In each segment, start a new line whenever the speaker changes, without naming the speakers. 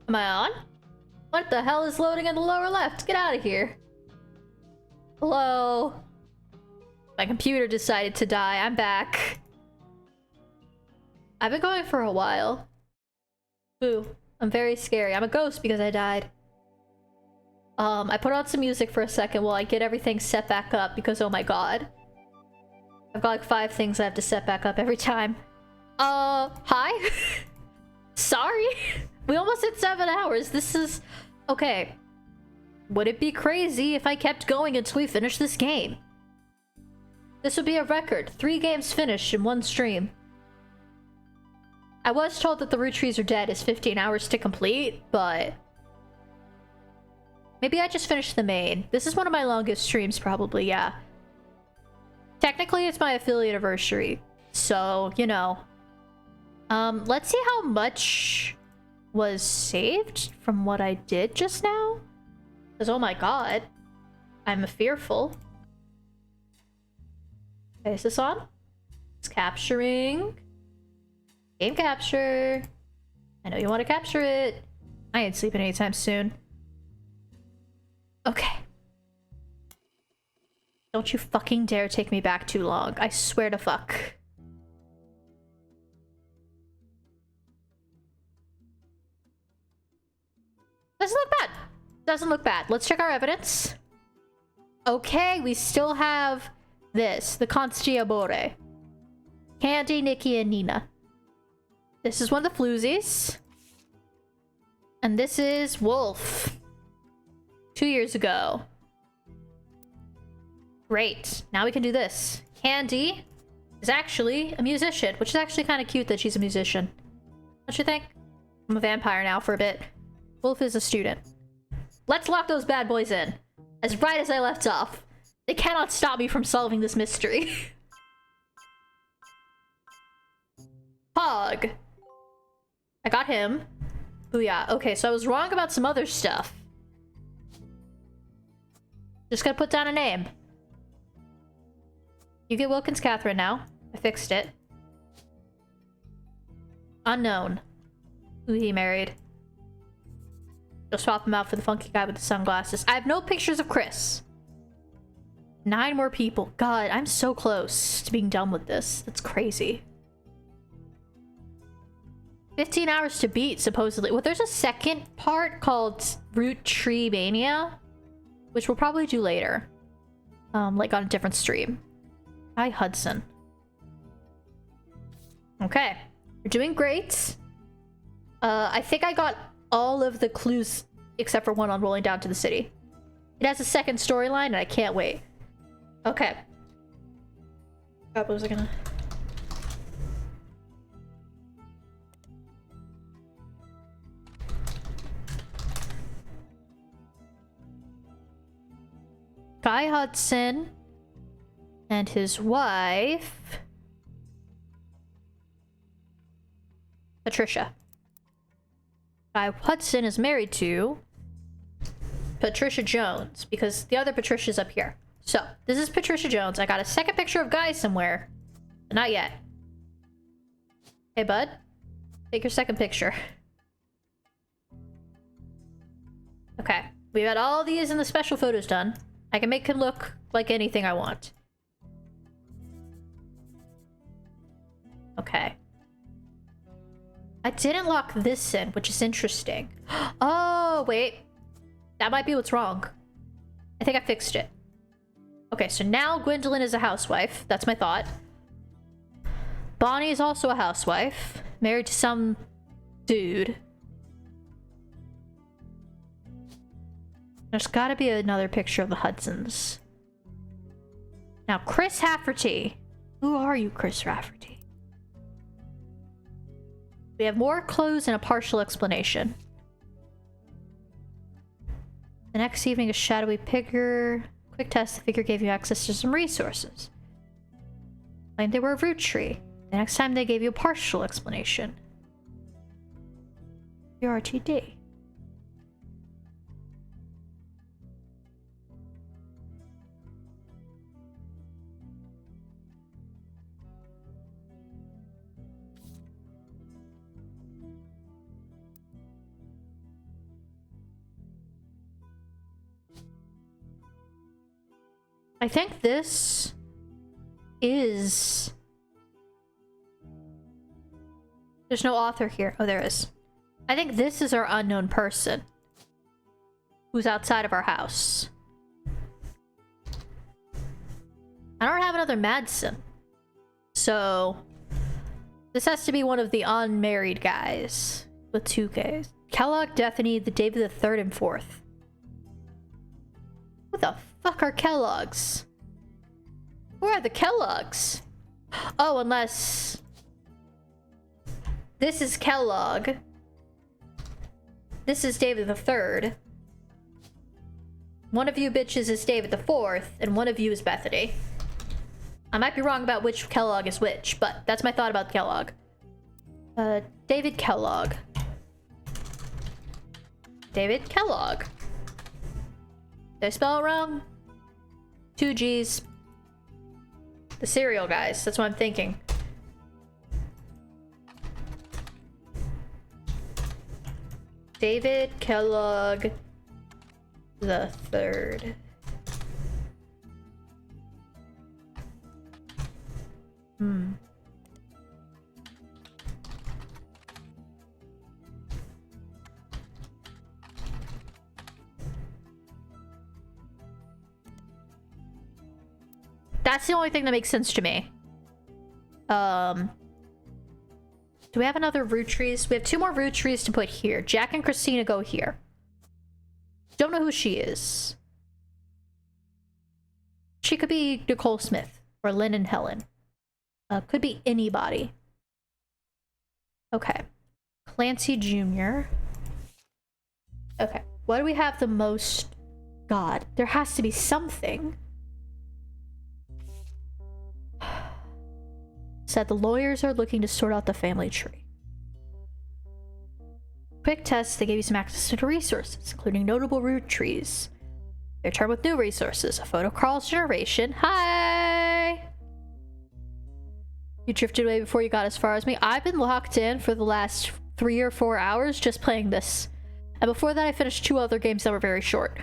Am I on? What the hell is loading in the lower left? Get out of here. Hello? My computer decided to die. I'm back. I've been going for a while. Boo. I'm very scary. I'm a ghost because I died. I put on some music for a second while I get everything set back up because oh my god. I've got like 5 things I have to set back up every time. Hi? Sorry? We almost hit 7 hours. This is... Okay. Would it be crazy if I kept going until we finish this game? This would be a record. 3 games finished in 1 stream. I was told that the Roottrees are dead is 15 hours to complete, but... Maybe I just finished the main. This is one of my longest streams, probably, yeah. Technically, it's my affiliate anniversary, so, you know. Let's see how much was saved from what I did just now. Because, oh my god, I'm fearful. Okay, is this on? It's capturing. Game capture. I know you want to capture it. I ain't sleeping anytime soon. Okay. Don't you fucking dare take me back too long. I swear to fuck. Doesn't look bad. Doesn't look bad. Let's check our evidence. Okay, we still have this. The Constiabore. Candy, Nikki, and Nina. This is one of the floozies. And this is Wolf. 2 years ago. Great. Now we can do this. Candy is actually a musician, which is actually kind of cute that she's a musician. Don't you think? I'm a vampire now for a bit. Wolf is a student. Let's lock those bad boys in. As right as I left off. They cannot stop me from solving this mystery. Pog. I got him. Booyah. Okay, so I was wrong about some other stuff. Just gotta put down a name. You get Wilkins Catherine now. I fixed it. Unknown. Who he married. Go swap him out for the funky guy with the sunglasses. I have no pictures of Chris. 9 more people. God, I'm so close to being done with this. That's crazy. 15 hours to beat, supposedly. Well, there's a second part called Roottrees Mania, which we'll probably do later. Like on a different stream. Hi, Hudson. Okay. You're doing great. I think I got all of the clues except for one on rolling down to the city. It has a second storyline and I can't wait. Okay. God, what was I gonna... Guy Hudson and his wife Patricia. Guy Hudson is married to Patricia Jones because the other Patricia's up here. So this is Patricia Jones. I got a second picture of Guy somewhere, but not yet. Hey bud, take your second picture. Okay, we got all these in the special photos done. I can make him look like anything I want. Okay. I didn't lock this in, which is interesting. Oh, wait. That might be what's wrong. I think I fixed it. Okay, so now Gwendolyn is a housewife. That's my thought. Bonnie is also a housewife. Married to some dude. There's gotta be another picture of the Hudsons. Now, Chris Rafferty. Who are you, Chris Rafferty? We have more clues and a partial explanation. The next evening, a shadowy figure. Quick test, the figure gave you access to some resources. Claimed they were a root tree. The next time they gave you a partial explanation. Your RTD. I think this is... There's no author here. Oh, there is. I think this is our unknown person who's outside of our house. I don't have another Madsen. So this has to be one of the unmarried guys with 2 Ks. Kellogg, Bethany, the David the 3rd and 4th. Who the fuck are Kellogg's? Who are the Kellogg's? Oh, unless this is Kellogg. This is David the 3rd. One of you bitches is David the 4th, and one of you is Bethany. I might be wrong about which Kellogg is which, but that's my thought about Kellogg. David Kellogg. David Kellogg. Did I spell it wrong? 2 G's. The cereal guys, that's what I'm thinking. David Kellogg the 3rd. That's the only thing that makes sense to me. Do we have another Roottrees? We have 2 more Roottrees to put here. Jack and Christina go here. Don't know who she is. She could be Nicole Smith or Lynn and Helen. Could be anybody. Okay. Clancy Jr. Okay. What do we have the most? God, there has to be something. Said the lawyers are looking to sort out the family tree. Quick test, they gave you some access to resources, including notable Roottrees. They return with new resources. A photo Carl's generation. Hi! You drifted away before you got as far as me. I've been locked in for the last 3 or 4 hours just playing this. And before that I finished 2 other games that were very short.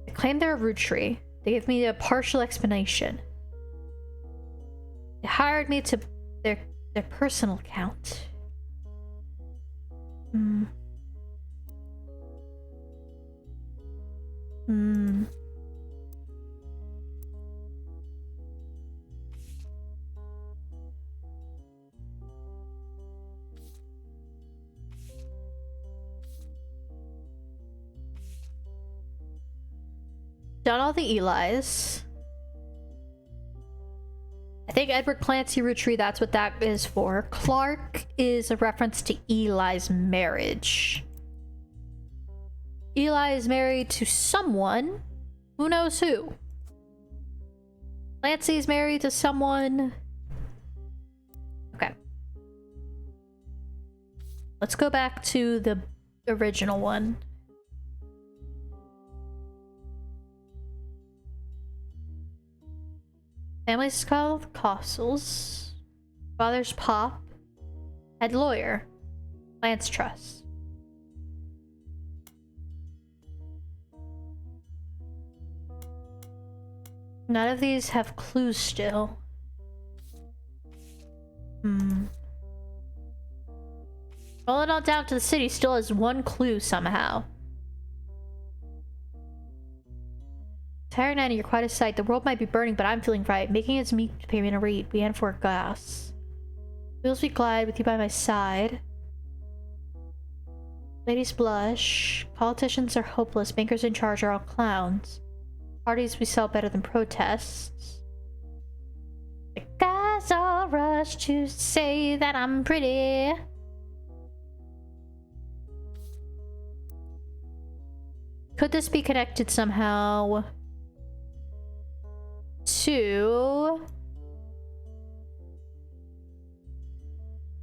They claim they're a Roottree. They gave me a partial explanation. They hired me to their personal account. Done all the Eli's. I think Edward Clancy Rootree, that's what that is for. Clark is a reference to Eli's marriage. Eli is married to someone. Who knows who? Clancy is married to someone. Okay. Let's go back to the original one. Family's called Costles. Father's Pop. Head lawyer. Lance Trust. None of these have clues still. Rolling on down to the city still has 1 clue somehow. Tired Nanny, you're quite a sight. The world might be burning, but I'm feeling right. Making its meat to pay me in a read. We end for gas. Wheels we glide with you by my side. Ladies blush. Politicians are hopeless. Bankers in charge are all clowns. Parties we sell better than protests. The guys all rush to say that I'm pretty. Could this be connected somehow to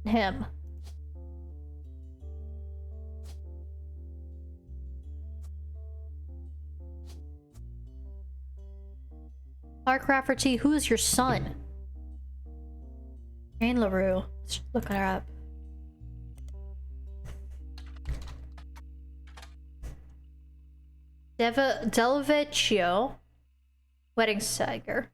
him? Clark Rafferty, who is your son? Jane LaRue. Let's look her up. Delavecchio. Wedding Sager.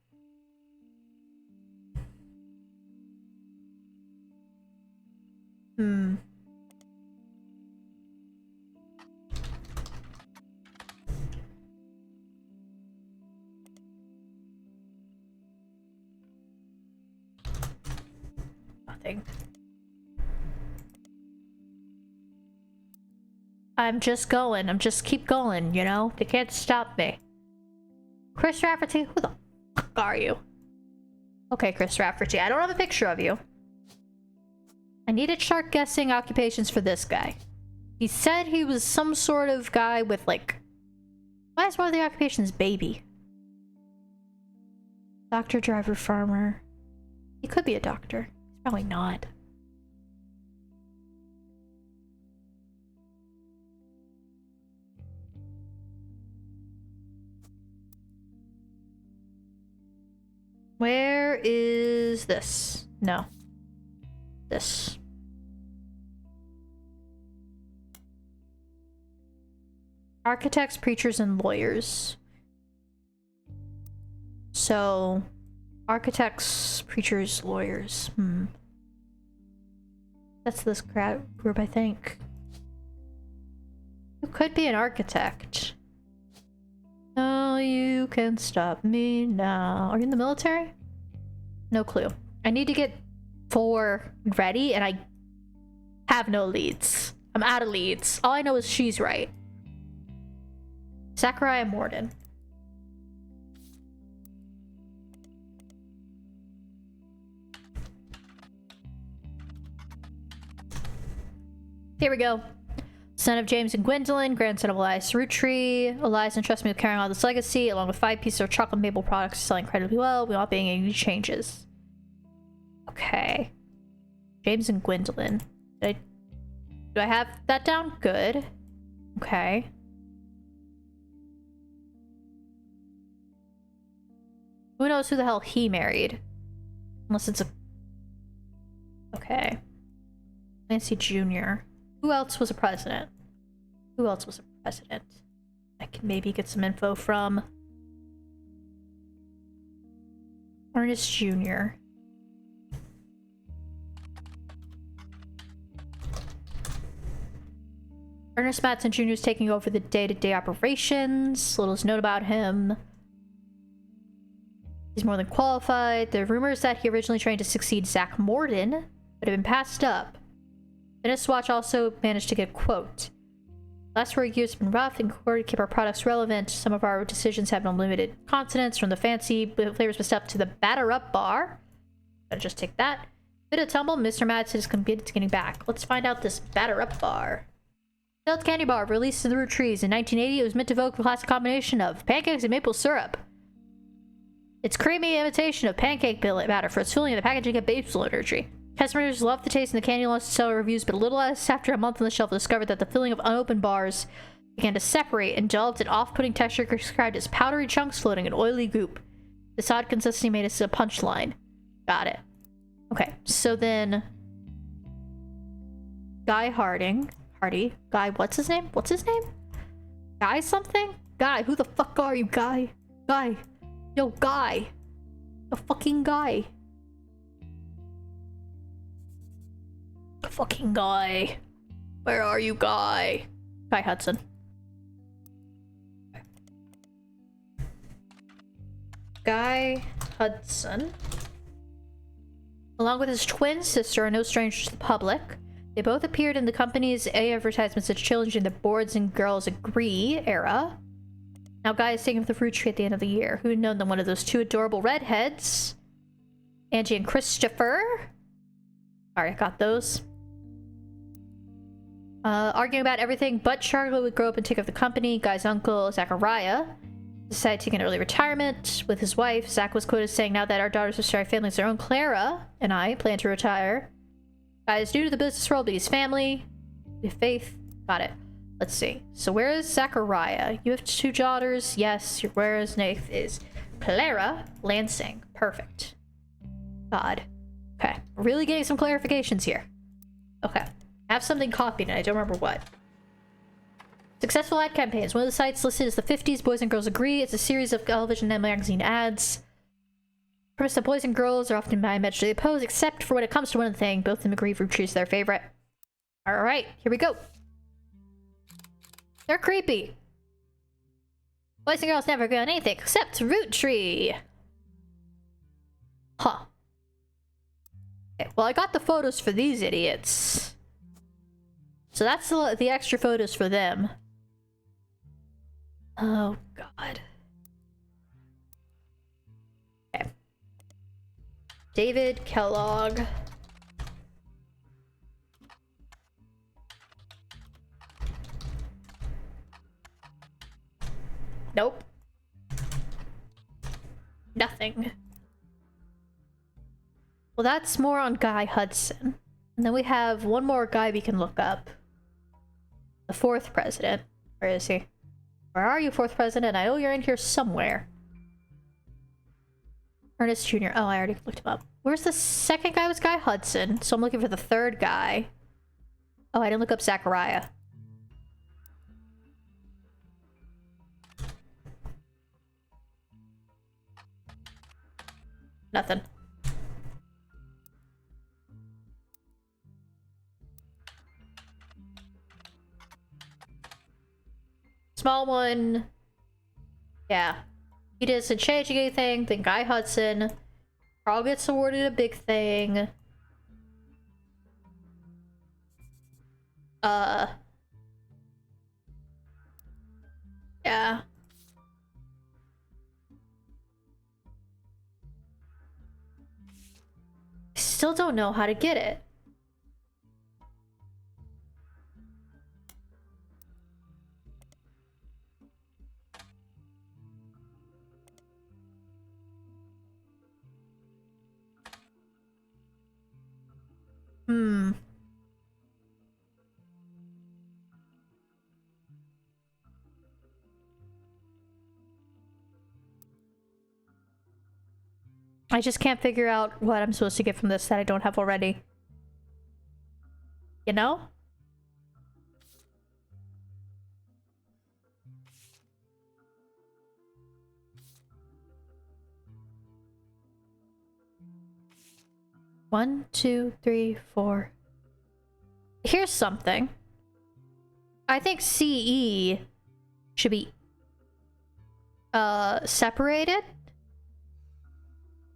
Nothing. I'm just going. I'm just keep going, you know? They can't stop me. Chris Rafferty? Who the fuck are you? Okay, Chris Rafferty. I don't have a picture of you. I needed sharp guessing occupations for this guy. He said he was some sort of guy with, like... Why is one of the occupations baby? Doctor, driver, farmer. He could be a doctor. He's probably not. Where is this? No. This. Architects, preachers, and lawyers. So, architects, preachers, lawyers. That's this group, I think. You could be an architect. No, you can stop me now. Are you in the military? No clue. I need to get 4 ready, and I have no leads. I'm out of leads. All I know is she's right. Zachariah Morden. Here we go. Son of James and Gwendolyn, grandson of Elias Roottrees. Elias entrusts me with carrying on this legacy, along with 5 pieces of chocolate maple products selling incredibly well. We want being any changes. Okay. James and Gwendolyn. Do I have that down? Good. Okay. Who knows who the hell he married? Unless it's a... Okay. Nancy Jr. Who else was a president? Who else was a president? I can maybe get some info from... Ernest Jr. Ernest Matson Jr. is taking over the day-to-day operations. Little is known about him. He's more than qualified. There are rumors that he originally trained to succeed Zach Morden, but have been passed up. Venice Watch also managed to get a quote. Last 4 years have been rough. In order to keep our products relevant, some of our decisions have unlimited consonants, from the fancy flavors messed up to the batter-up bar. Gotta just take that. Bit of tumble, Mr. Madsen is committed to getting back. Let's find out this batter-up bar. Filled candy bar released in the Roottrees in 1980. It was meant to evoke a classic combination of pancakes and maple syrup. It's creamy imitation of pancake batter for its filling in the packaging of maple energy. Customers loved the taste and the candy launched seller reviews, but a little less after a month on the shelf discovered that the filling of unopened bars began to separate and developed an off-putting texture described as powdery chunks floating in oily goop. This odd consistency made it a punchline. Got it. Okay, so then... Guy Hardy. Guy, what's his name? What's his name? Guy something? Guy, who the fuck are you, Guy? Guy. Yo, Guy. The fucking Guy. The fucking Guy. Where are you, Guy? Guy Hudson. Guy Hudson. Along with his twin sister, are no strangers to the public. They both appeared in the company's advertisements as challenging the Boards and Girls Agree era. Now Guy is taking the fruit tree at the end of the year. Who would known them one of those 2 adorable redheads? Angie and Christopher. Alright, I got those. Arguing about everything but Charlie would grow up and take over the company. Guy's uncle, Zachariah, decided to take an early retirement with his wife. Zach was quoted saying, now that our daughters have started families of their own, Clara and I plan to retire. Guy is new to the business world, but he's family. We have faith. Got it. Let's see. So where is Zachariah? You have 2 daughters. Yes. Where is Nath is Clara Lansing. Perfect. God. Okay. We're really getting some clarifications here. Okay. I have something copied and I don't remember what. Successful ad campaigns. One of the sites listed is the 50s Boys and Girls Agree. It's a series of television and magazine ads. Premise that boys and girls are often diametrically opposed, except for when it comes to one thing. Both of them agree Roottrees is their favorite. Alright, here we go. They're creepy. Boys and girls never go on anything except Roottree. Huh. Okay, well, I got the photos for these idiots. So that's the extra photos for them. Oh, God. Okay. David Kellogg. Nope. Nothing. Well, that's more on Guy Hudson. And then we have one more guy we can look up. The 4th president. Where is he? Where are you, 4th president? I know you're in here somewhere. Ernest Jr. Oh, I already looked him up. Where's the second guy? Was Guy Hudson. So I'm looking for the 3rd guy. Oh, I didn't look up Zachariah. Nothing. Small one. Yeah. He doesn't change anything. Then Guy Hudson. Carl gets awarded a big thing. Yeah. I still don't know how to get it. I just can't figure out what I'm supposed to get from this that I don't have already. You know? One, two, three, four. Here's something. I think CE should be separated.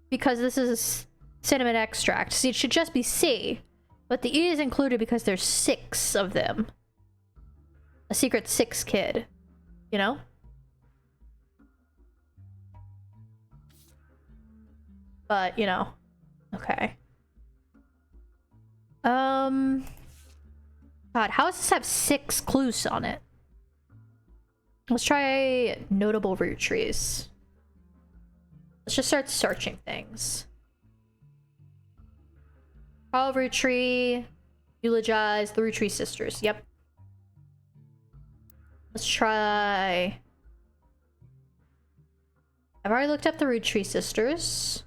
Because this is cinnamon extract. See, it should just be C. But the E is included because there's 6 of them. A secret 6 kid. You know? But, you know. Okay. God, how does this have 6 clues on it? Let's try notable root trees. Let's just start searching things. Carl Roottrie, eulogize the Roottrie sisters. Yep. Let's try... I've already looked up the Roottrie sisters.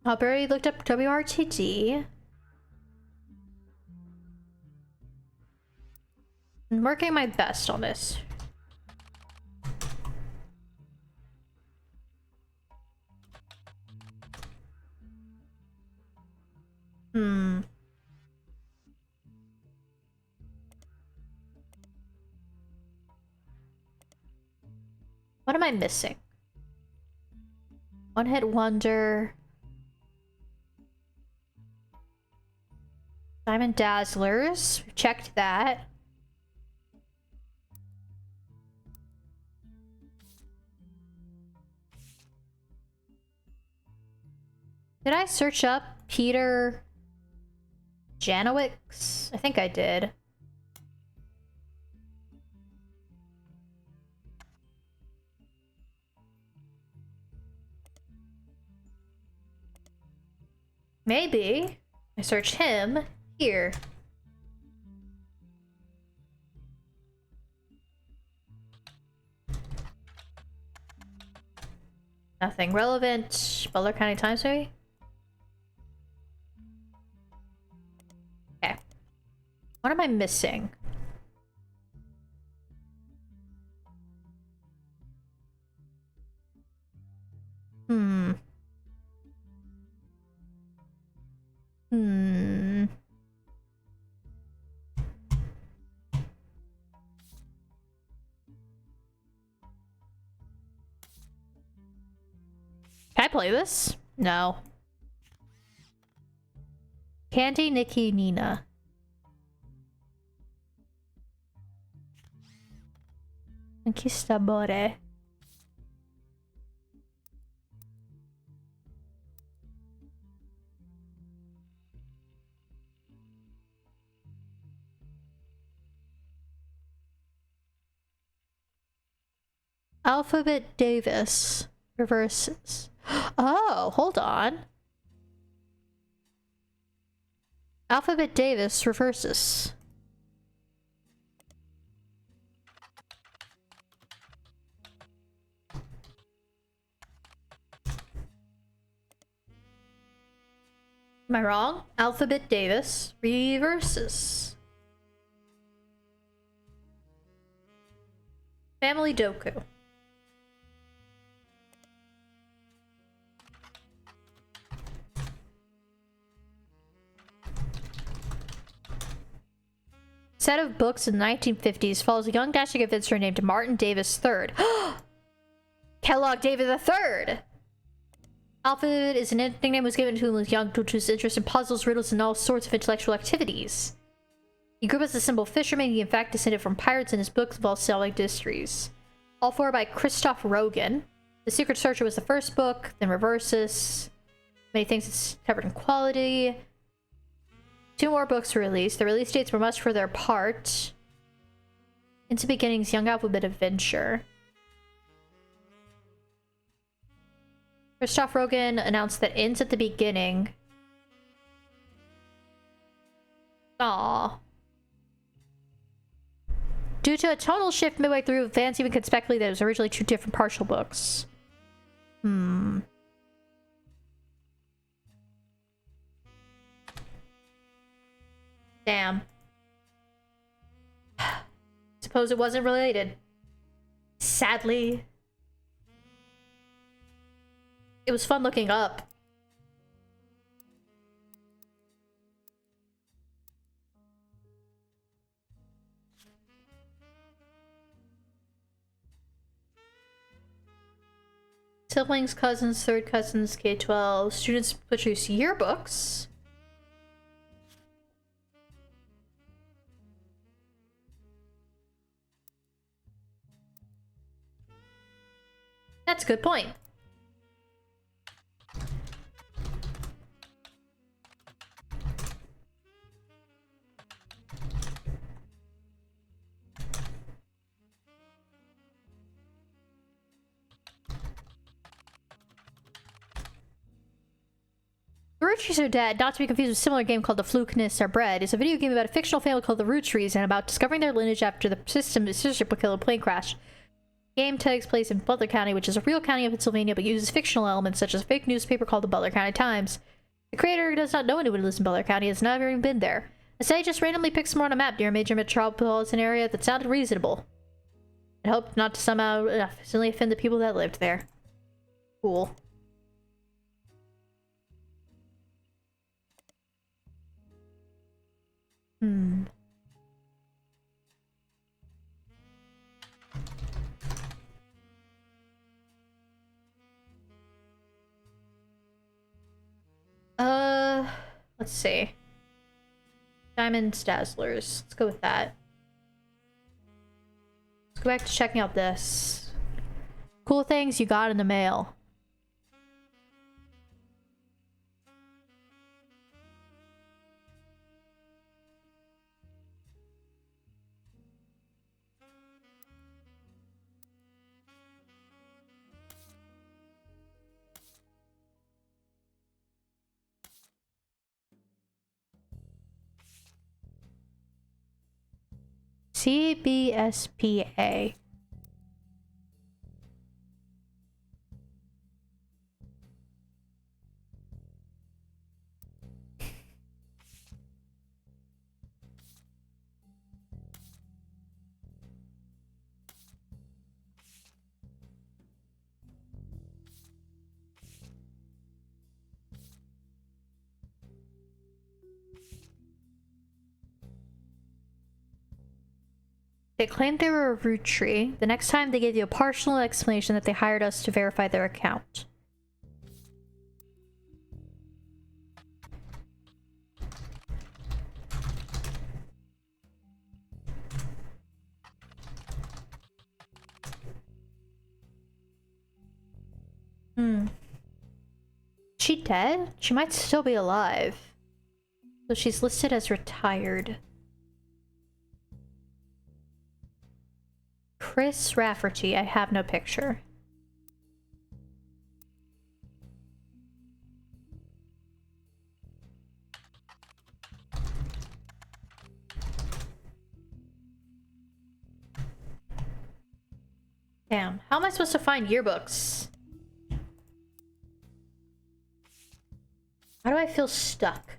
I've already looked up WRTD. I'm working my best on this. What am I missing? One Hit Wonder. Diamond Dazzlers. We've checked that. Did I search up Peter Janowicz? I think I did. Maybe I searched him here. Nothing relevant. Butler County Times, maybe? What am I missing? Hmm. Hmm. Can I play this? No. Candy, Nikki, Nina. Conquistadore. Alphabet Davis reverses. Oh, hold on. Alphabet Davis reverses. Am I wrong? Alphabet Davis reverses. Family Doku. Set of books in the 1950s follows a young dashing adventurer named Martin Davis III. Kellogg Davis III! Alphabet is a nickname was given to him as young due to his interest in puzzles, riddles, and all sorts of intellectual activities. He grew up as a simple fisherman. He in fact descended from pirates, and his books involve sailing mysteries. All four by Christoph Rogan. The Secret Searcher was the first book, then Reverses. Many things it's covered in quality. 2 more books were released. The release dates were much further apart. Into Beginnings, Young Alphabet Adventure. Christoph Rogan announced that ends at the beginning. Aww. Due to a tonal shift midway through, fans even could speculate that it was originally 2 different partial books. Damn. Suppose it wasn't related. Sadly. It was fun looking up. Siblings, cousins, third cousins, K-12. Students produce yearbooks. That's a good point. The Roottrees Are Dead, not to be confused with a similar game called The Flukenists Are Bred, is a video game about a fictional family called the Roottrees and about discovering their lineage after the sistership will kill a plane crash. The game takes place in Butler County, which is a real county of Pennsylvania, but uses fictional elements such as a fake newspaper called the Butler County Times. The creator does not know anyone who lives in Butler County, has never even been there. Instead, he just randomly picked somewhere on a map near a major metropolitan area that sounded reasonable. And hoped not to somehow accidentally offend the people that lived there. Cool. Let's see. Diamonds, Dazzlers. Let's go with that. Let's go back to checking out this. Cool things you got in the mail. CBSPA. They claimed they were a Roottrie. The next time they gave you a partial explanation that they hired us to verify their account. She dead? She might still be alive. So she's listed as retired. Chris Rafferty, I have no picture. Damn, how am I supposed to find yearbooks? How do I feel stuck?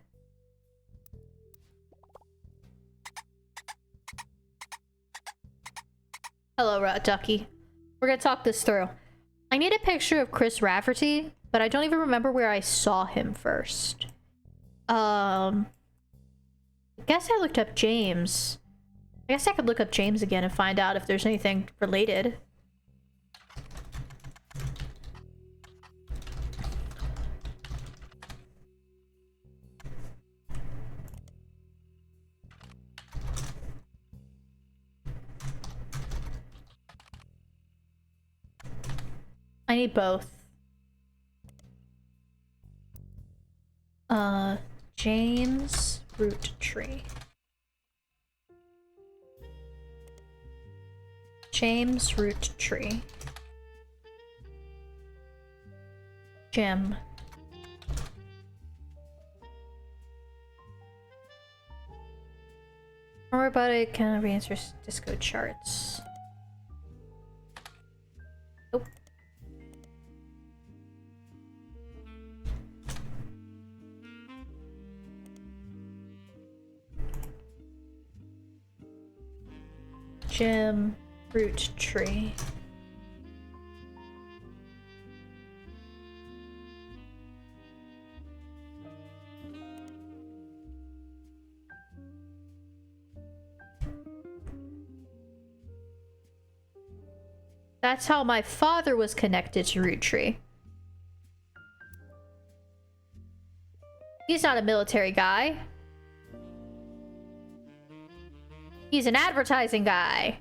Hello, Ducky. We're gonna talk this through. I need a picture of Chris Rafferty, but I don't even remember where I saw him first. I guess I looked up James. I guess I could look up James again and find out if there's anything related. I need both. James Roottrie. James Roottrie. Jim. More about it, can re-answer disco charts. Nope. Jim Roottrie. That's how my father was connected to Roottrie. He's not a military guy. He's an advertising guy.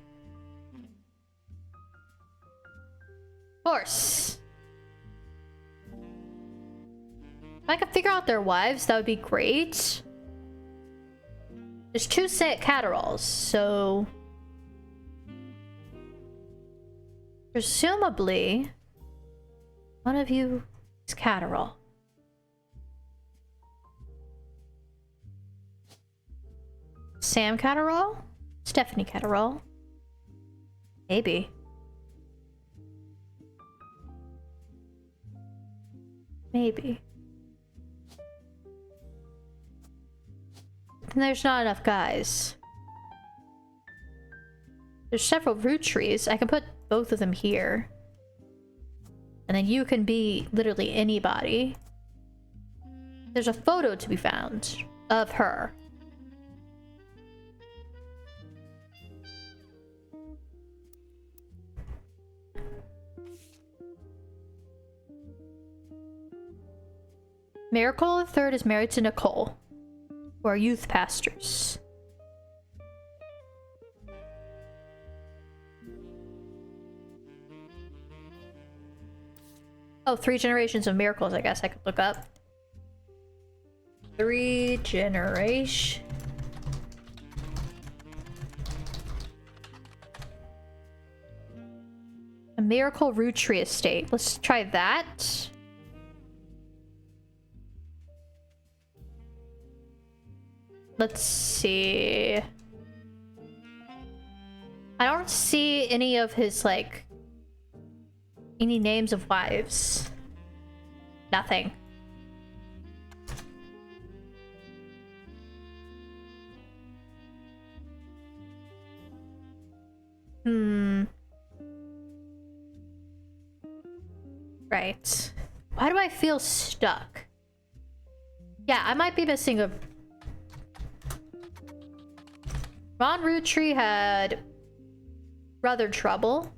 Of course. If I could figure out their wives, that would be great. There's 2 Catteralls, so... presumably, one of you is Catterall. Sam Catterall? Stephanie Catterall? Maybe. Maybe. And there's not enough guys. There's several Roottries. I can put both of them here. And then you can be literally anybody. There's a photo to be found of her. Miracle III is married to Nicole, who are youth pastors. Oh, 3 generations of miracles, I guess I could look up. 3 generation. A miracle Roottrie estate. Let's try that. Let's see. I don't see any of his, like, any names of wives. Nothing. Right. Why do I feel stuck? Yeah, I might be missing a... Ron Roottrie had Brother Trouble,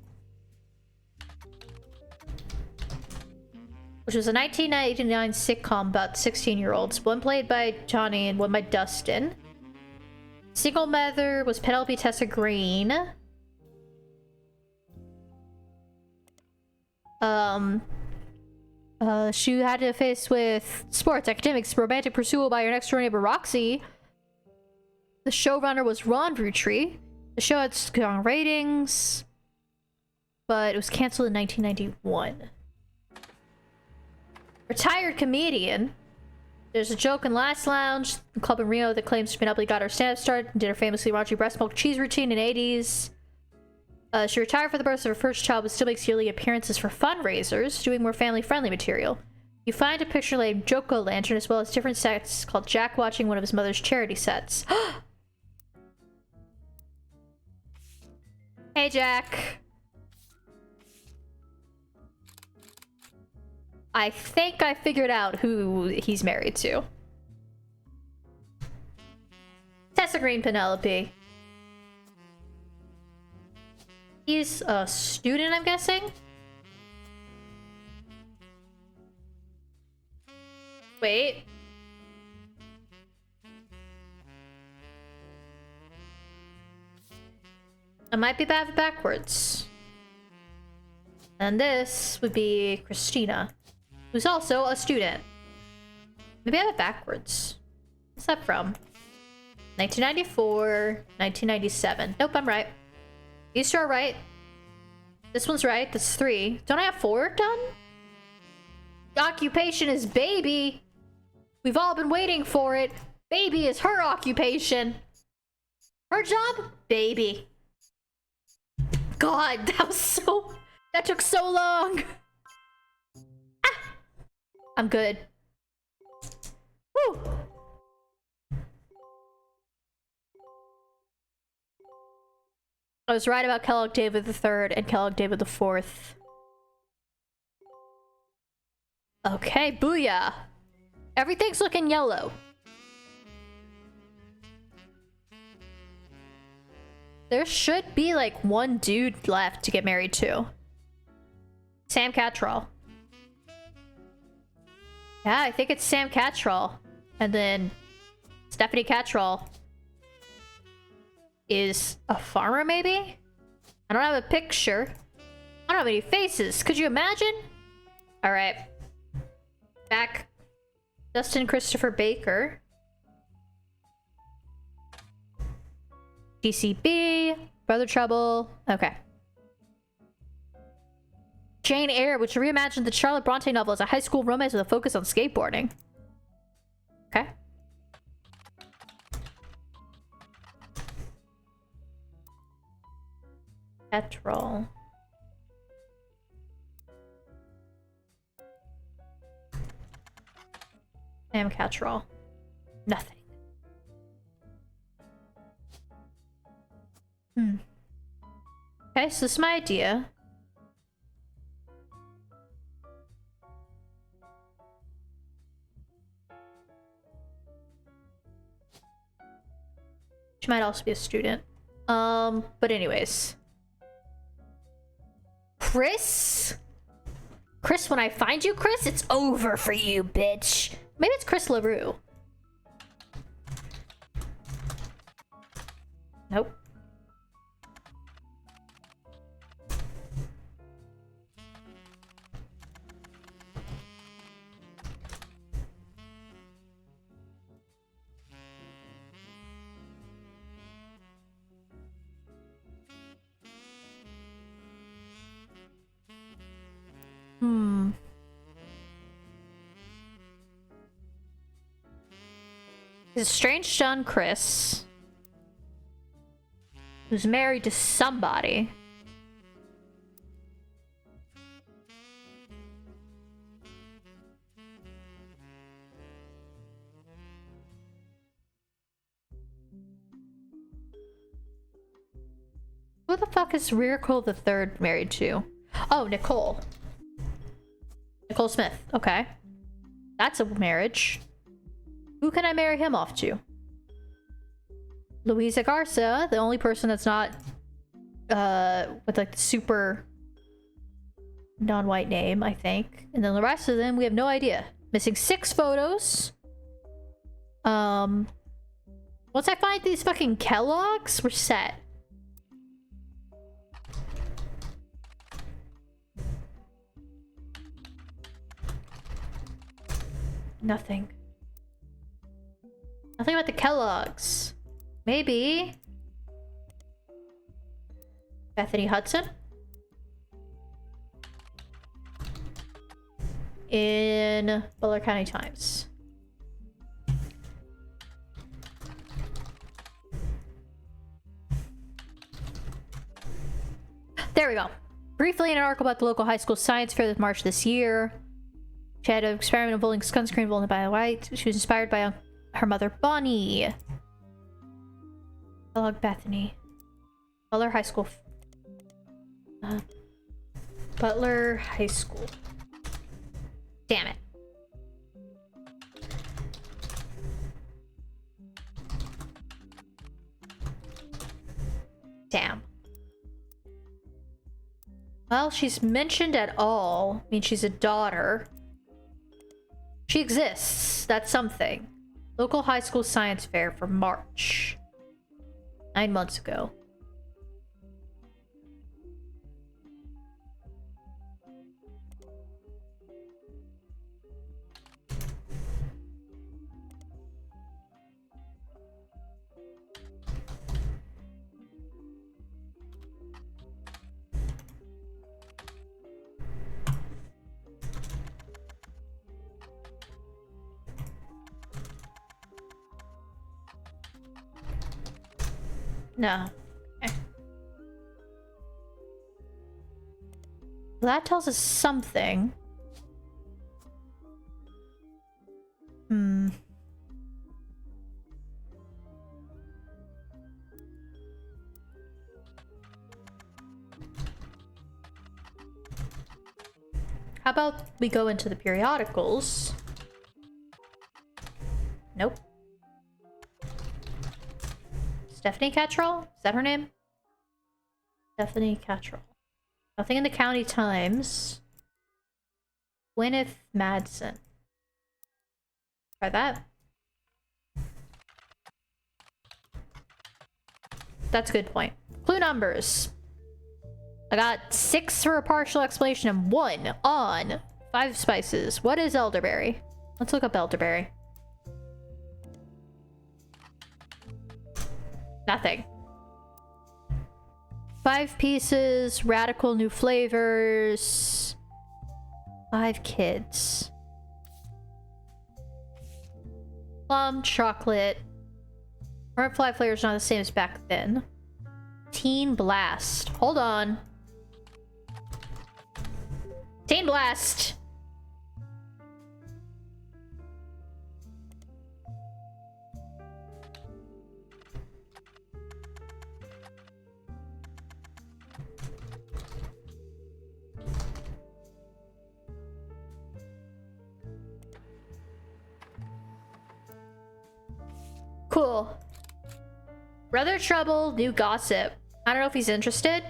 which was a 1999 sitcom about 16-year-olds. One played by Johnny and one by Dustin. Single mother was Penelope Tessa Green. She had to face with sports, academics, romantic pursuit by her next door neighbor Roxy. The showrunner was Ron Roottrees. The show had strong ratings, but it was canceled in 1991. Retired comedian. There's a joke in Last Lounge, a club in Rio, that claims Penelope got her stand-up start and did her famously raunchy breast milk cheese routine in the 80s. She retired for the birth of her first child, but still makes yearly appearances for fundraisers, doing more family-friendly material. You find a picture named Joko Lantern, as well as different sets called Jack watching one of his mother's charity sets. Hey, Jack. I think I figured out who he's married to. Tessa Green Penelope. He's a student, I'm guessing? Wait. I might be bad backwards. And this would be Christina, who's also a student. Maybe I have it backwards. What's that from? 1994, 1997. Nope, I'm right. These two are right. This one's right. That's 3. Don't I have 4 done? The occupation is baby. We've all been waiting for it. Baby is her occupation. Her job? Baby. God, that took so long. Ah, I'm good. Woo. I was right about Kellogg David III and Kellogg David IV. Okay, booyah. Everything's looking yellow. There should be like one dude left to get married to. Sam Cattrall. Yeah, I think it's Sam Cattrall. And then Stephanie Cattrall is a farmer, maybe? I don't have a picture. I don't have any faces. Could you imagine? Alright. Back. Justin Christopher Baker. DCB. Brother Trouble. Okay. Jane Eyre, which reimagined the Charlotte Bronte novel as a high school romance with a focus on skateboarding. Okay. Petrol. Sam Cattrall. Nothing. Okay, so this is my idea. She might also be a student. But anyways. Chris? Chris, when I find you, Chris, it's over for you, bitch. Maybe it's Chris LaRue. Nope. His strange son, Chris, who's married to somebody. Who the fuck is Miracle the Third married to? Oh, Nicole. Nicole Smith. Okay. That's a marriage. Who can I marry him off to? Luisa Garza, the only person that's not with like the super non-white name, I think. And then the rest of them, we have no idea. Missing 6 photos. Once I find these fucking Kellogg's, we're set. Nothing. Nothing about the Kellogg's. Maybe Bethany Hudson? In Butler County Times. There we go. Briefly, in an article about the local high school science fair that March this year. She had an experiment involving sunscreen blown by white. She was inspired by her mother, Bonnie. Kellogg Bethany. Butler High School. Butler High School. Damn it. Damn. Well, she's mentioned at all. I mean, she's a daughter. She exists. That's something. Local high school science fair for March. 9 months ago. No. Okay. Well, that tells us something. How about we go into the periodicals? Nope. Stephanie Cattrall? Is that her name? Stephanie Cattrall. Nothing in the County Times. Gwyneth Madsen. Try that. That's a good point. Clue numbers. I got 6 for a partial explanation and 1 on 5 spices. What is elderberry? Let's look up elderberry. Nothing. 5 pieces, radical new flavors. 5 kids. Plum, chocolate. Current fly flavor is not the same as back then. Teen Blast. Hold on. Teen Blast. Cool. Brother Trouble, new gossip. I don't know if he's interested.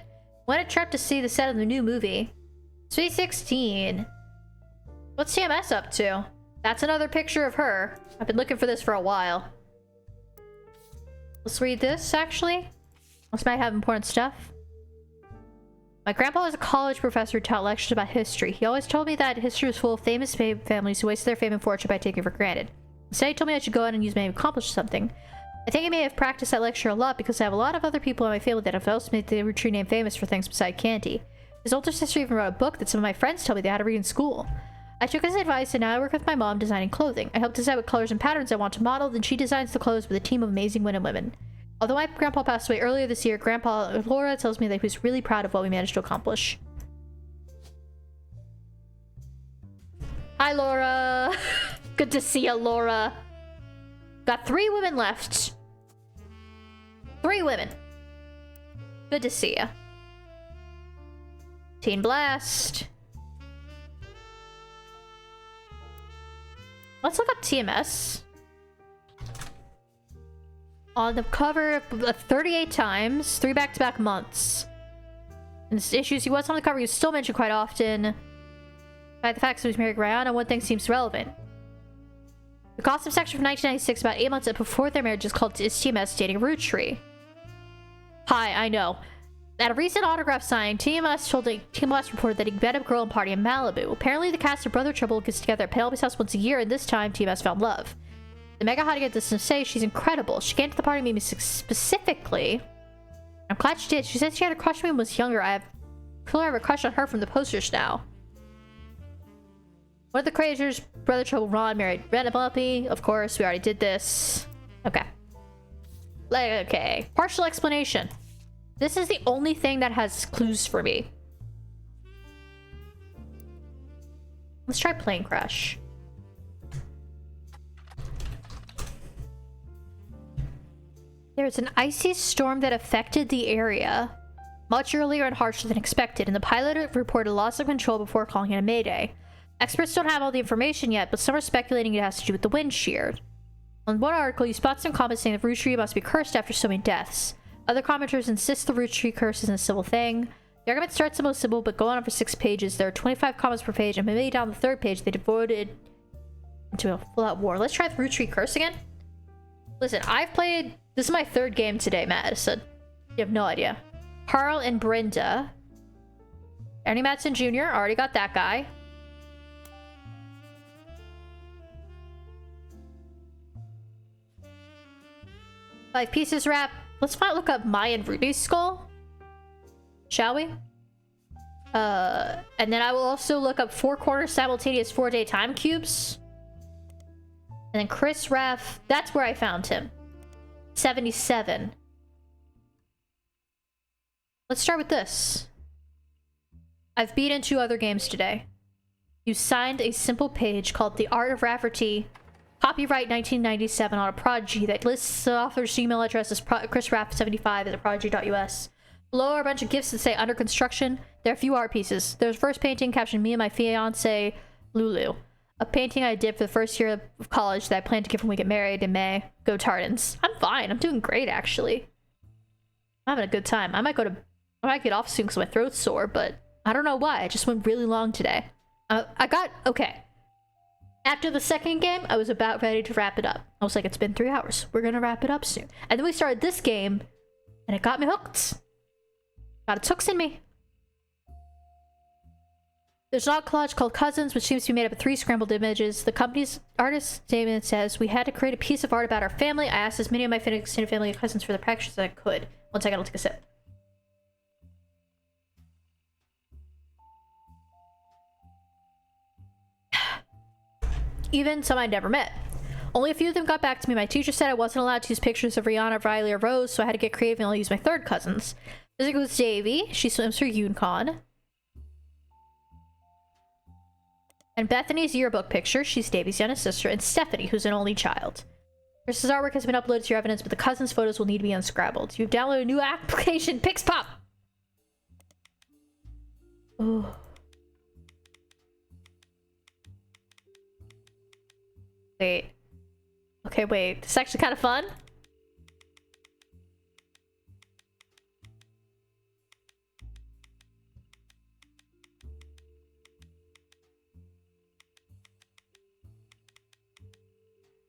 Went a trip to see the set of the new movie. Sweet 16. What's TMS up to? That's another picture of her. I've been looking for this for a while. Let's read this, actually. This might have important stuff. My grandpa was a college professor who taught lectures about history. He always told me that history was full of famous families who wasted their fame and fortune by taking it for granted. Instead, he told me I should go out and use my name to accomplish something. I think I may have practiced that lecture a lot because I have a lot of other people in my family that have also made the Roottrees name famous for things beside candy. His older sister even wrote a book that some of my friends told me they had to read in school. I took his advice and now I work with my mom designing clothing. I help decide what colors and patterns I want to model, then she designs the clothes with a team of amazing men and women. Although my grandpa passed away earlier this year, Grandpa Laura tells me that he was really proud of what we managed to accomplish. Hi, Laura. Good to see you, Laura. Got 3 women left. 3 women. Good to see ya. Teen Blast. Let's look up TMS. On the cover 38 times, 3 back-to-back months. In his issues he was on the cover, he was still mentioned quite often. By the fact that he was married to Rihanna, one thing seems relevant. The gossip section from 1996, about 8 months before their marriage, is called "Is TMS Dating Roottrees?" Hi, I know. At a recent autograph signing, TMS reported that he met a girl and party in Malibu. Apparently, the cast of Brother Trouble gets together at Penelope's house once a year, and this time, TMS found love. The mega hottie get this to say she's incredible. She came to the party to meet me specifically. I'm glad she did. She said she had a crush on me when I was younger. I have a crush on her from the posters now. One of the creators, Brother Trouble Ron, married Penelope. Of course, we already did this. Okay. Okay. Partial explanation. This is the only thing that has clues for me. Let's try plane crash. There's an icy storm that affected the area much earlier and harsher than expected, and the pilot reported loss of control before calling it a mayday. Experts don't have all the information yet, but some are speculating it has to do with the wind shear. On one article, you spot some comments saying the Roottrees must be cursed after so many deaths. Other commenters insist the Roottrees curse isn't a civil thing. The argument starts the most simple, but go on for 6 pages. There are 25 comments per page, and maybe down the 3rd page, they devoted into a full-out war. Let's try the Roottrees curse again. Listen, I've played... This is my 3rd game today, Madison. You have no idea. Carl and Brenda. Ernie Madsen Jr. Already got that guy. Five pieces wrap. Let's not look up Mayan Rudy's skull. Shall we? And then I will also look up 4 corner simultaneous 4-day time cubes. And then Chris Raff. That's where I found him. 77. Let's start with this. I've beaten 2 other games today. You signed a simple page called The Art of Rafferty, copyright 1997, on a Prodigy that lists the author's email address as chrisraff75 at prodigy.us. Below are a bunch of gifts that say under construction. There are a few art pieces. There's a first painting captioned "Me and my fiance Lulu." A painting I did for the first year of college that I plan to give when we get married in May. Go Tardans. I'm fine. I'm doing great, actually. I'm having a good time. I might get off soon because my throat's sore, but I don't know why. I just went really long today. Okay. After the second game, I was about ready to wrap it up. I was like, it's been 3 hours. We're gonna wrap it up soon. And then we started this game, and it got me hooked. Got its hooks in me. There's an art collage called Cousins, which seems to be made up of 3 scrambled images. The company's artist statement says, "We had to create a piece of art about our family. I asked as many of my extended family and cousins for the practice as I could." One second, I'll take a sip. Even some I'd never met. Only a few of them got back to me. My teacher said I wasn't allowed to use pictures of Rihanna, Riley, or Rose, so I had to get creative and I'll use my 3rd cousins. This includes Davy. She swims for Yukon. And Bethany's yearbook picture. She's Davy's youngest sister. And Stephanie, who's an only child. Chris's artwork has been uploaded to your evidence, but the cousins' photos will need to be unscrabbled. You've downloaded a new application, PixPop! Ooh. Wait. Okay, wait. This is actually kind of fun.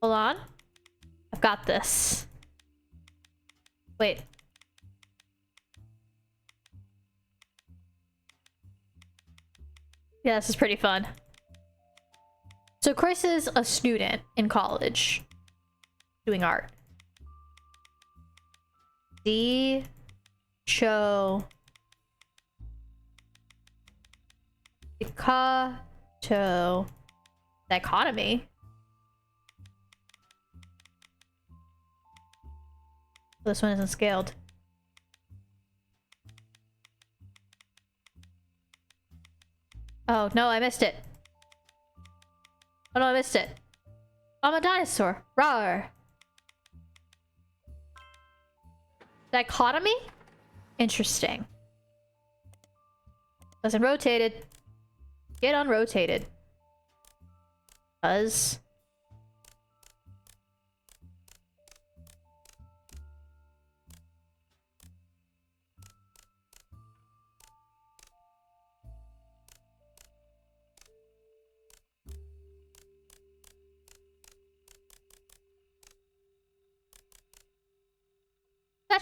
Hold on. I've got this. Wait. Yeah, this is pretty fun. So Chris is a student in college doing art. The show Picato dichotomy. This one isn't scaled. Oh no, I missed it. Oh no, I missed it. I'm a dinosaur. Rawr. Dichotomy? Interesting. Doesn't rotated. Get unrotated. Does.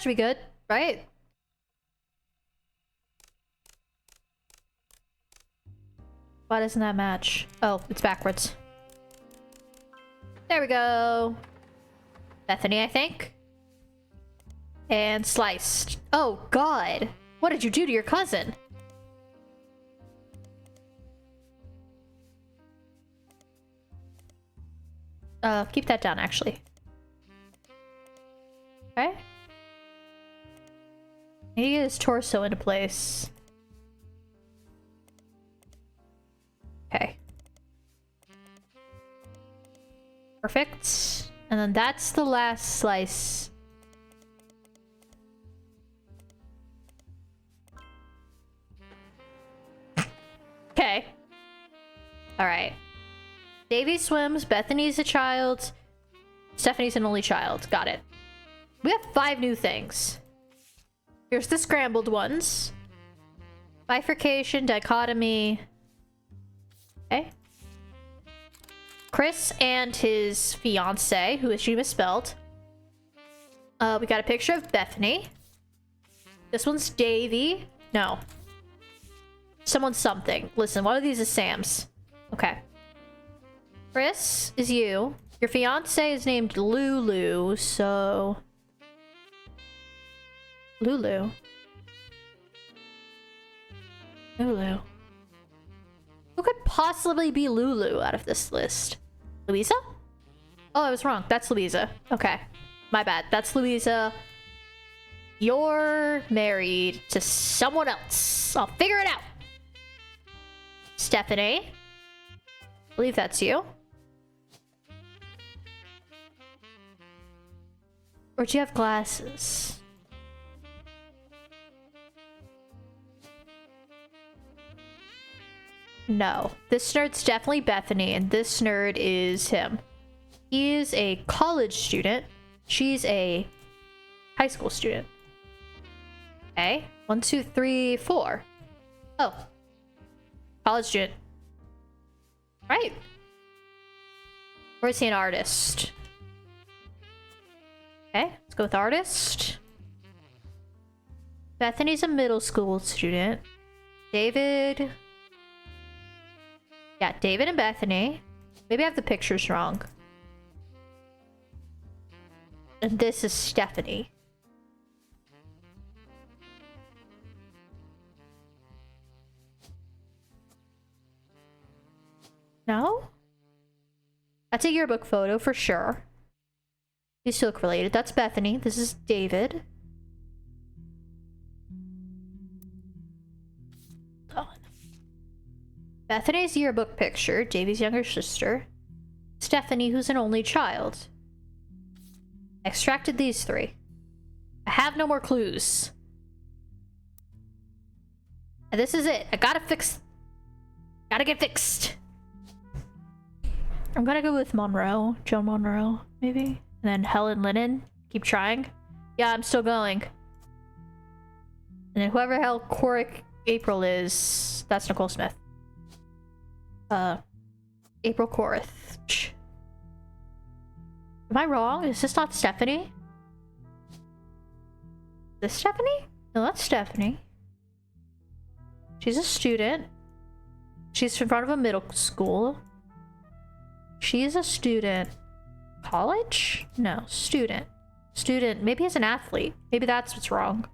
should be good, right? Why doesn't that match? Oh, it's backwards. There we go. Bethany, I think. And sliced. Oh, God. What did you do to your cousin? Keep that down, actually. Okay. I need to get his torso into place. Okay. Perfect. And then that's the last slice. Okay. Alright. Davy swims, Bethany's a child, Stephanie's an only child. Got it. We have 5 new things. Here's the scrambled ones. Bifurcation, dichotomy. Okay. Chris and his fiance, who she misspelled. We got a picture of Bethany. This one's Davy. No. Someone's something. Listen, one of these is Sam's. Okay. Chris is you. Your fiance is named Lulu, so... Lulu. Lulu. Who could possibly be Lulu out of this list? Louisa? Oh, I was wrong. That's Louisa. Okay. My bad. That's Louisa. You're married to someone else. I'll figure it out. Stephanie. I believe that's you. Or do you have glasses? No. This nerd's definitely Bethany, and this nerd is him. He is a college student. She's a high school student. Okay. 1, 2, 3, 4. Oh. College student. Right. Or is he an artist? Okay, let's go with artist. Bethany's a middle school student. David. Yeah, David and Bethany. Maybe I have the pictures wrong. And this is Stephanie. No? That's a yearbook photo for sure. These two look related. That's Bethany. This is David. Hold on. Bethany's yearbook picture. Davy's younger sister. Stephanie, who's an only child. I extracted these 3. I have no more clues. And this is it. I gotta fix... Gotta get fixed. I'm gonna go with Monroe. Joan Monroe, maybe? And then Helen Lennon. Keep trying. Yeah, I'm still going. And then whoever the hell Coric April is, that's Nicole Smith. April Corith. Am I wrong? Is this not Stephanie? Is this Stephanie? No, that's Stephanie. She's a student. She's in front of a middle school. She's a student. College? No, student. Student. Maybe as an athlete. Maybe that's what's wrong.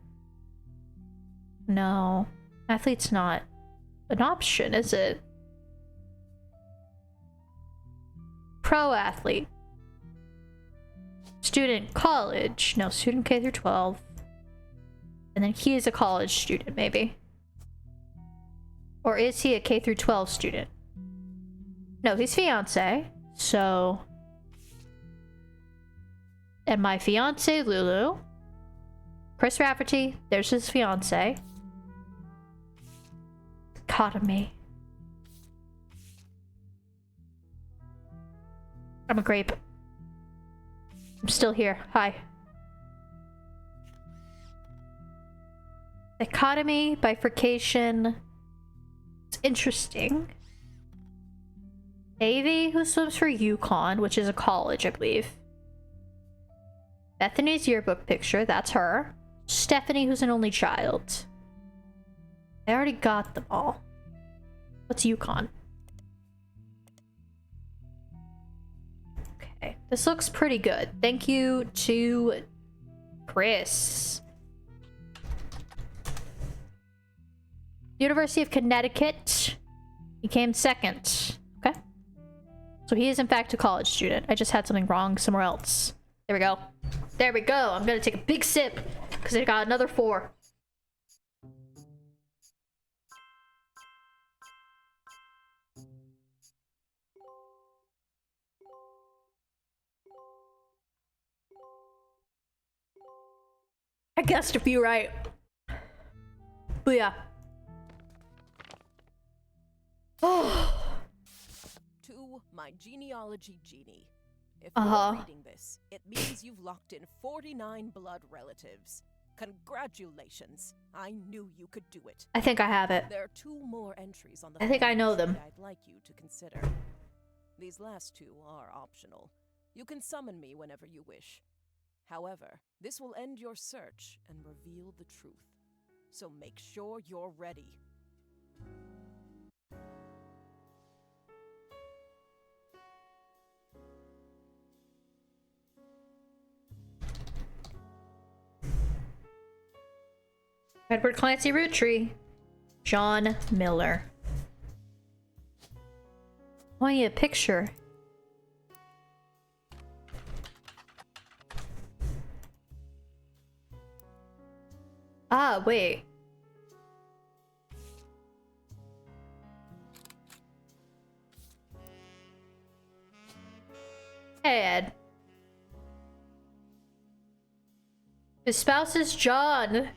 No. Athlete's not an option, is it? Pro athlete. Student. College. No, student K through 12. And then he is a college student, maybe. Or is he a K through 12 student? No, he's fiance. So... And my fiance, Lulu. Chris Rafferty, there's his fiance. Dichotomy. I'm a grape. I'm still here. Hi. Dichotomy, bifurcation. It's interesting. Davy, who swims for UConn, which is a college, I believe. Bethany's yearbook picture, that's her. Stephanie, who's an only child. I already got them all. What's Yukon? Okay, this looks pretty good. Thank you to Chris. University of Connecticut. He came second. Okay. So he is in fact a college student. I just had something wrong somewhere else. There we go. There we go. I'm gonna take a big sip because I got another 4. I guessed a few right. But yeah. Oh.
To my genealogy genie. If you're reading this, it means you've locked in 49 blood relatives. Congratulations. I knew you could do it.
I think I have it.
There are 2 more entries on the
I think I know
tree
them.
I'd like you to consider. These last 2 are optional. You can summon me whenever you wish. However, this will end your search and reveal the truth. So make sure you're ready.
Edward Clancy Roottrees. John Miller. Oh, I need a picture. Ah, wait. Hey, Ed. His spouse is John.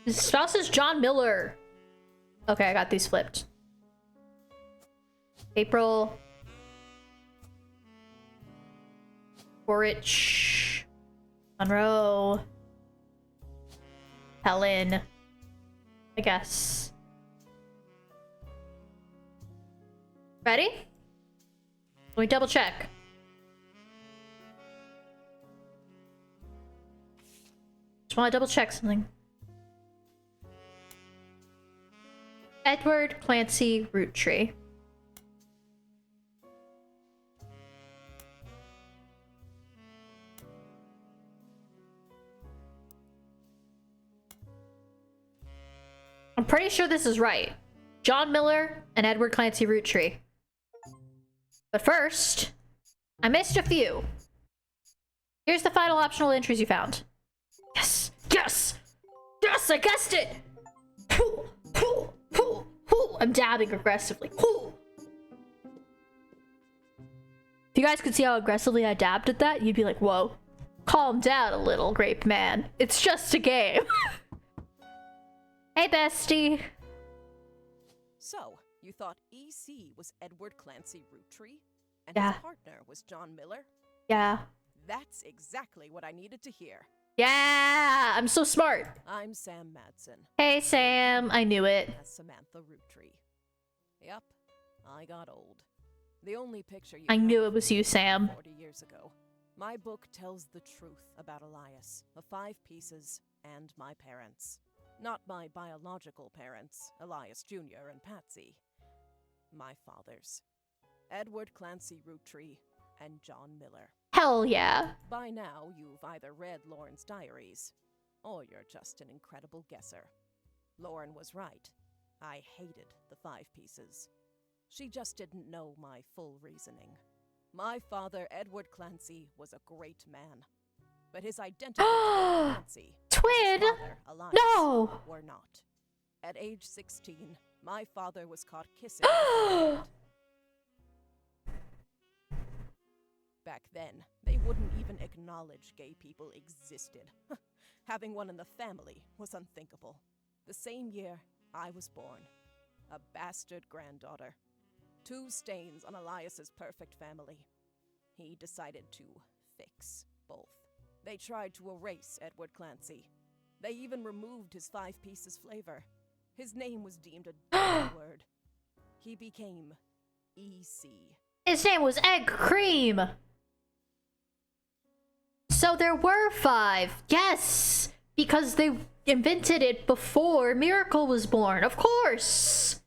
His spouse is John Miller. Okay, I got these flipped. April. Borich. Monroe. Helen. I guess. Ready? Let me double check. Just want to double check something. Edward Clancy Roottrees. I'm pretty sure this is right. John Miller and Edward Clancy Roottrees. But first, I missed a few. Here's the final optional entries you found. Yes! Yes! Yes! I guessed it! I'm dabbing aggressively. If you guys could see how aggressively I dabbed at that, you'd be like, whoa. Calm down a little, grape man. It's just a game. Hey, bestie.
So, you thought EC was Edward Clancy Roottrees? And
Yeah.
his partner was John Miller?
Yeah.
That's exactly what I needed to hear.
Yeah! I'm so smart.
I'm Sam Madsen.
Hey, Sam. I knew it.
As Samantha Roottrees. Yep, I got old. The only picture you
I
have
knew
of
it was
me
you, Sam.
40 years ago. My book tells the truth about Elias, of 5 pieces, and my parents. Not my biological parents, Elias Jr. and Patsy. My fathers. Edward Clancy Roottrees and John Miller.
Hell yeah.
By now, you've either read Lauren's diaries, or you're just an incredible guesser. Lauren was right. I hated the 5 pieces. She just didn't know my full reasoning. My father, Edward Clancy, was a great man. But his identity, Clancy,
Twin?
his father, Elias,
No!
were not. At age 16, my father was caught kissing. Back then, they wouldn't even acknowledge gay people existed. Having one in the family was unthinkable. The same year, I was born. A bastard granddaughter. 2 stains on Elias's perfect family. He decided to fix both. They tried to erase Edward Clancy. They even removed his 5 pieces flavor. His name was deemed a dirty word. He became EC.
His name was Egg Cream. So there were 5. Yes! Because they invented it before Miracle was born. Of course!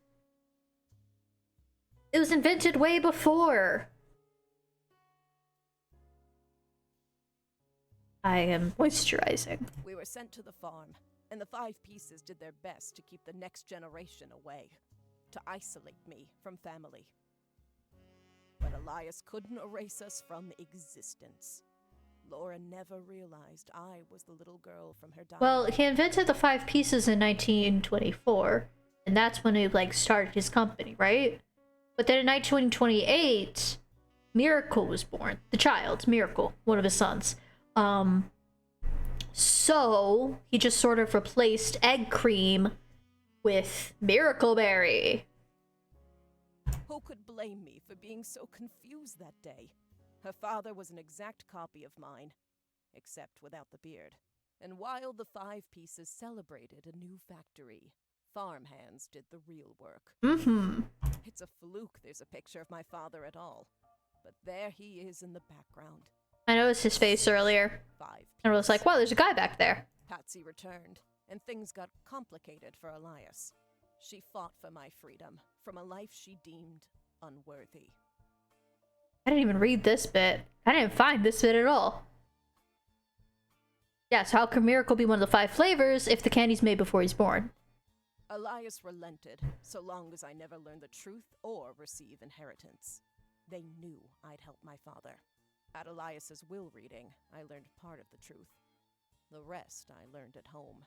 It was invented way before. I am moisturizing.
We were sent to the farm, and the 5 Pieces did their best to keep the next generation away, to isolate me from family. But Elias couldn't erase us from existence. Laura never realized I was the little girl from her dying.
Well, he invented the 5 Pieces in 1924, and that's when he, like, started his company, right? But then in 1928, Miracle was born. The child, Miracle, one of his sons. So he just sort of replaced Egg Cream with Miracle Berry.
Who could blame me for being so confused that day? Her father was an exact copy of mine, except without the beard. And while the 5 Pieces celebrated a new factory, farmhands did the real work. It's a fluke there's a picture of my father at all, but there he is in the background.
I noticed his face earlier.
5
And I was like, wow, there's a guy back there.
Patsy returned, and things got complicated for Elias. She fought for my freedom, from a life she deemed unworthy.
I didn't even read this bit. I didn't find this bit at all. Yeah, so how can Miracle be one of the 5 flavors if the candy's made before he's born?
Elias relented, so long as I never learned the truth or receive inheritance. They knew I'd help my father. At Elias's will reading, I learned part of the truth. The rest I learned at home.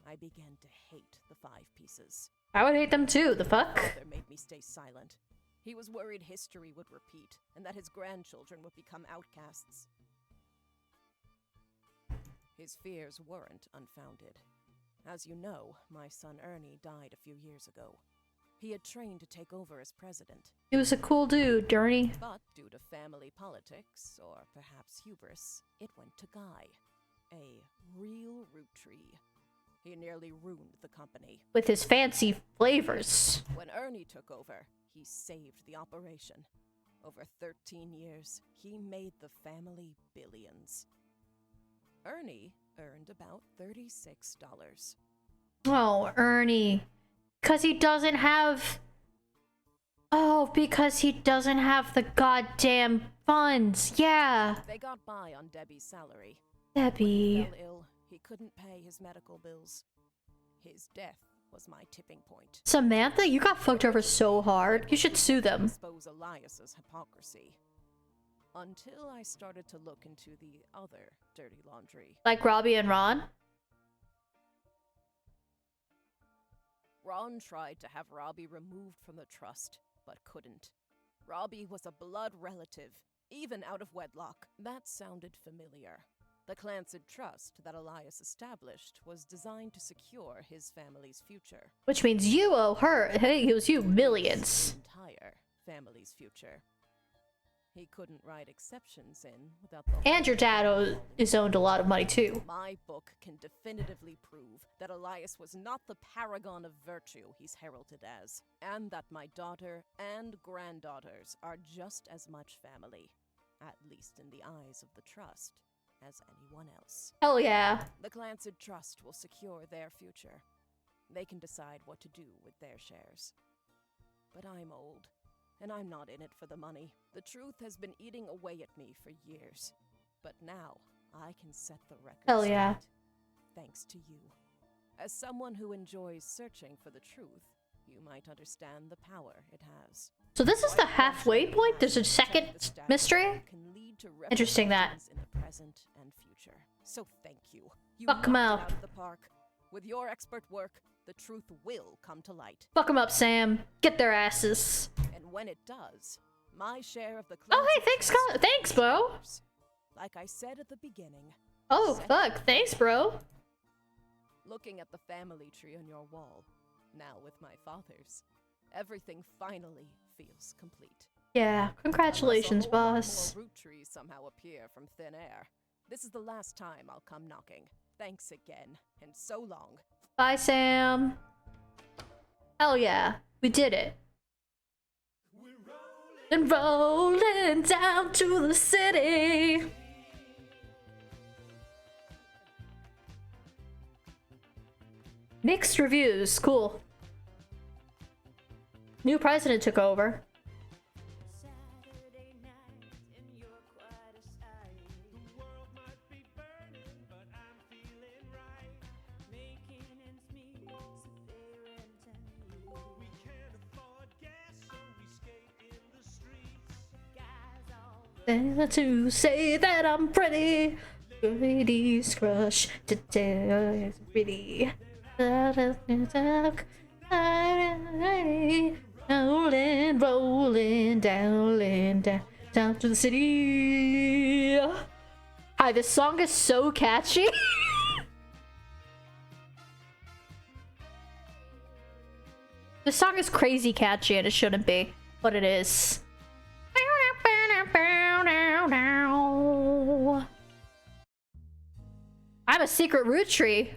I began to hate the 5 Pieces.
I would hate them too, the fuck?
My father made me stay silent. He was worried history would repeat, and that his grandchildren would become outcasts. His fears weren't unfounded. As you know, my son Ernie died a few years ago. He had trained to take over as president.
He was a cool dude, Ernie.
But due to family politics, or perhaps hubris, it went to Guy. A real Roottrees. He nearly ruined the company.
With his fancy flavors.
When Ernie took over, he saved the operation. Over 13 years, he made the family billions. Ernie earned about $36.
Oh, Ernie. Because he doesn't have... Oh, because he doesn't have the goddamn funds. Yeah.
They got by on Debbie's salary.
Debbie.
When he fell ill, he couldn't pay his medical bills. His death was my tipping point.
Samantha, you got fucked over so hard. You should sue them.
Expose Elias's hypocrisy. Until I started to look into the other dirty laundry.
Like Robbie and Ron?
Ron tried to have Robbie removed from the trust, but couldn't. Robbie was a blood relative, even out of wedlock. That sounded familiar. The Clancid Trust that Elias established was designed to secure his family's future.
Which means you owe her, hey, it was you, millions.
His entire family's future. He couldn't write exceptions in without the...
And your dad is owned a lot of money too.
My book can definitively prove that Elias was not the paragon of virtue he's heralded as, and that my daughter and granddaughters are just as much family, at least in the eyes of the trust, as anyone else.
Hell yeah.
The Clancid Trust will secure their future. They can decide what to do with their shares. But I'm old, and I'm not in it for the money. The truth has been eating away at me for years. But now, I can set the record
Hell yeah.
straight, thanks to you. As someone who enjoys searching for the truth, you might understand the power it has.
So this is the halfway point? There's a second mystery?
Can lead to
Interesting that.
revelations in the present and future. So thank you. You
Fuck 'em
knocked it
up.
out of the park. With your expert work, the truth will come to light.
Fuck them up, Sam. Get their asses.
And when it does, my share of the
Oh, hey,
Clancid
thanks,
Trust
thanks, bro.
is yours. Like I said at the beginning,
Oh, fuck. Thanks, bro.
looking at the family tree on your wall, now with my father's, everything finally feels complete.
Yeah, congratulations,
Unless a whole lot
boss.
more Roottrees somehow appear from thin air. This is the last time I'll come knocking. Thanks again, and so long.
Bye, Sam. Hell yeah. We did it. And rolling down to the city. Mixed reviews. Cool. New president took over. To say that I'm pretty. Pretty's crush today is pretty. Rolling down to the city. Hi, this song is so catchy. This song is crazy catchy and it shouldn't be, but it is. I'm a secret root tree.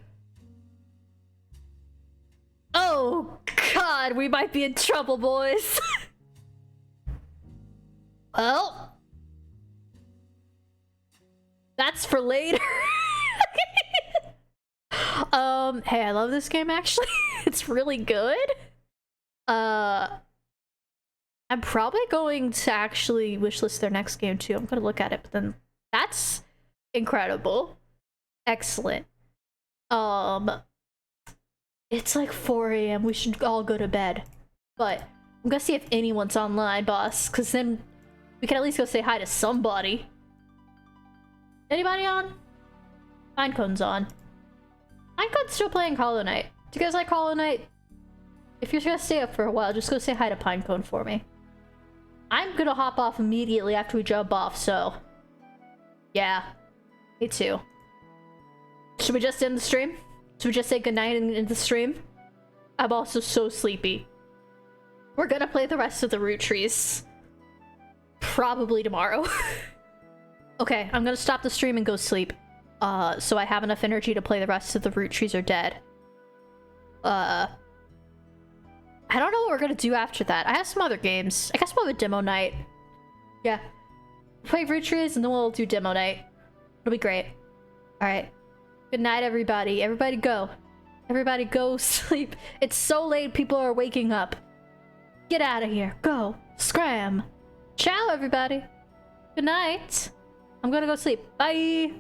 Oh god, we might be in trouble, boys. Well, that's for later. Hey, I love this game actually. It's really good. I'm probably going to actually wishlist their next game too. I'm gonna look at it, but then that's incredible. Excellent. It's like 4 a.m. We should all go to bed. But I'm gonna see if anyone's online, boss, because then we can at least go say hi to somebody. Anybody on? Pinecone's on. Pinecone's still playing Hollow Knight. Do you guys like Hollow Knight? If you're gonna stay up for a while, just go say hi to Pinecone for me. I'm gonna hop off immediately after we jump off, so... yeah. Me too. Should we just end the stream? Should we just say goodnight and end the stream? I'm also so sleepy. We're gonna play the rest of the Roottrees. Probably tomorrow. Okay, I'm gonna stop the stream and go sleep. So I have enough energy to play the rest of the Roottrees Are Dead. I don't know what we're gonna do after that. I have some other games. I guess we'll have a demo night. Yeah. Play Roottrees and then we'll do demo night. It'll be great. Alright. Good night, everybody. Everybody go. Everybody go sleep. It's so late, people are waking up. Get out of here. Go. Scram. Ciao, everybody. Good night. I'm gonna go sleep. Bye.